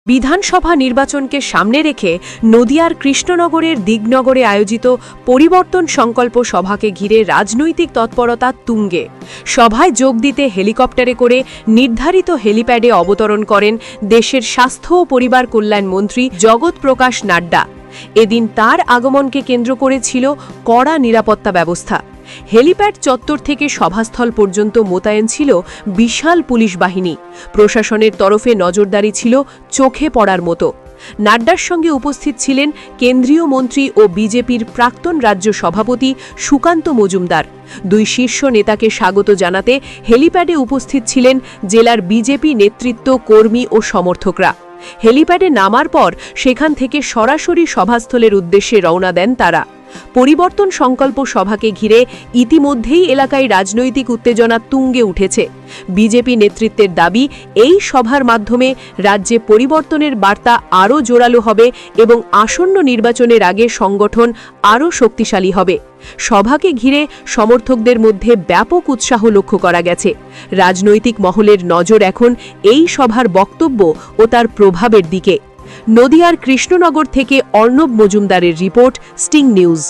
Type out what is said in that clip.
বিধানসভা নির্বাচনকে সামনে রেখে নদিয়ার কৃষ্ণনগরের দিগনগরে আয়োজিত পরিবর্তন সংকল্প সভাকে ঘিরে রাজনৈতিক তৎপরতা তুঙ্গে। সভায় যোগ দিতে হেলিকপ্টারে করে নির্ধারিত হেলিপ্যাডে অবতরণ করেন দেশের স্বাস্থ্য ও পরিবার কল্যাণ মন্ত্রী জগৎ প্রকাশ নাড্ডা। এদিন তার আগমনকে কেন্দ্র করে ছিল কড়া নিরাপত্তা ব্যবস্থা। হেলিপ্যাড চত্বর থেকে সভাস্থল পর্যন্ত মোতায়েন ছিল বিশাল পুলিশ বাহিনী। প্রশাসনের তরফে নজরদারি ছিল চোখে পড়ার মতো। নাড্ডার সঙ্গে উপস্থিত ছিলেন কেন্দ্রীয় মন্ত্রী ও বিজেপির প্রাক্তন রাজ্য সভাপতি সুকান্ত মজুমদার। দুই শীর্ষ নেতাকে স্বাগত জানাতে হেলিপ্যাডে উপস্থিত ছিলেন জেলার বিজেপি নেতৃত্ব, কর্মী ও সমর্থকরা। হেলিপ্যাডে নামার পর সেখান থেকে সরাসরি সভাস্থলের উদ্দেশ্যে রওনা দেন তারা। পরিবর্তন সংকল্প সভাকে ঘিরে ইতিমধ্যেই এলাকায় রাজনৈতিক উত্তেজনা তুঙ্গে উঠেছে। বিজেপি নেতৃত্বের দাবি, এই সভার মাধ্যমে রাজ্যে পরিবর্তনের বার্তা আরও জোরালো হবে এবং আসন্ন নির্বাচনের আগে সংগঠন আরও শক্তিশালী হবে। সভাকে ঘিরে সমর্থকদের মধ্যে ব্যাপক উৎসাহ লক্ষ্য করা গেছে। রাজনৈতিক মহলের নজর এখন এই সভার বক্তব্য ও তার প্রভাবের দিকে। নদিয়ার কৃষ্ণনগর থেকে অর্ণব মজুমদারের রিপোর্ট, স্টিং নিউজ।